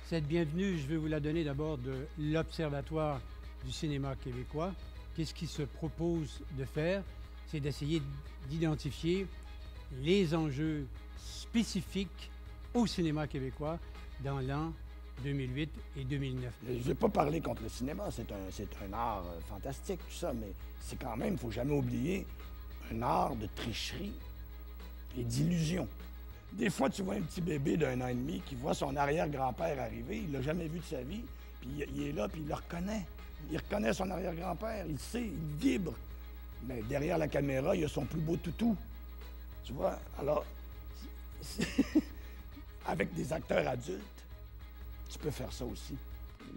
Cette bienvenue, je vais vous la donner d'abord de l'Observatoire du cinéma québécois. Qu'est-ce qu'il se propose de faire? C'est d'essayer d'identifier les enjeux spécifiques au cinéma québécois dans l'an 2008 et 2009. Je ne vais pas parler contre le cinéma, c'est un art fantastique, tout ça, mais c'est quand même, il ne faut jamais oublier, un art de tricherie et d'illusion. Des fois, tu vois un petit bébé d'1 an et demi qui voit son arrière-grand-père arriver, il l'a jamais vu de sa vie, puis il est là, puis il le reconnaît. Il reconnaît son arrière-grand-père, il sait, il vibre. Mais derrière la caméra, il a son plus beau toutou. Tu vois? Alors, avec des acteurs adultes, tu peux faire ça aussi.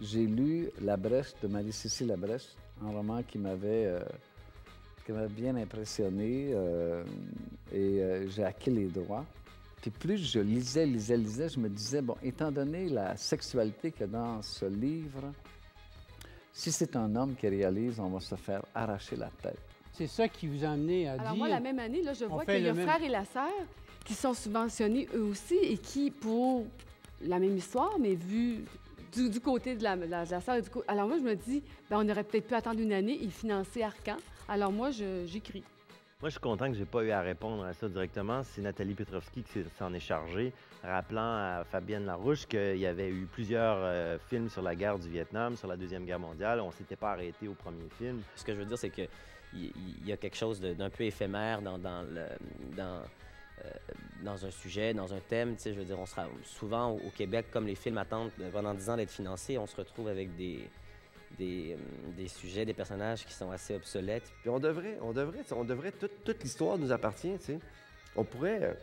J'ai lu La Brèche de Marie-Cécile Labrèche, un roman qui m'avait bien impressionné et j'ai acquis les droits. Puis plus je lisais, je me disais, bon, étant donné la sexualité qu'il y a dans ce livre, si c'est un homme qui réalise, on va se faire arracher la tête. C'est ça qui vous a amené à dire... Alors moi, la même année, là, je vois qu'il y a le frère et la sœur qui sont subventionnés eux aussi et qui, pour la même histoire, mais vu du côté de la sœur et du côté... Alors moi, je me dis, ben, on aurait peut-être pu attendre une année et financer Arcan. Alors moi, j'écris. Moi, je suis content que j'ai pas eu à répondre à ça directement. C'est Nathalie Petrovski qui s'en est chargée, rappelant à Fabienne Larouche qu'il y avait eu plusieurs films sur la guerre du Vietnam, sur la Deuxième Guerre mondiale. On s'était pas arrêté au premier film. Ce que je veux dire, c'est qu'il y a quelque chose d'un peu éphémère dans un sujet, dans un thème. Tu sais, je veux dire, on sera souvent au Québec, comme les films attendent pendant 10 ans d'être financés, on se retrouve avec des sujets, des personnages qui sont assez obsolètes. Puis on devrait, toute l'histoire nous appartient, tu sais. On pourrait,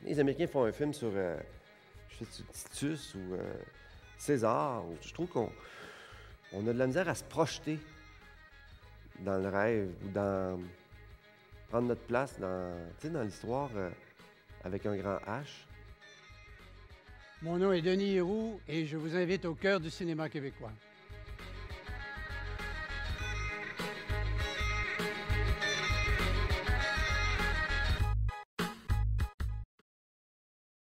les Américains font un film sur, Titus ou César. Je trouve qu'on a de la misère à se projeter dans le rêve ou prendre notre place dans l'histoire avec un grand H. Mon nom est Denis Héroux et je vous invite au cœur du cinéma québécois.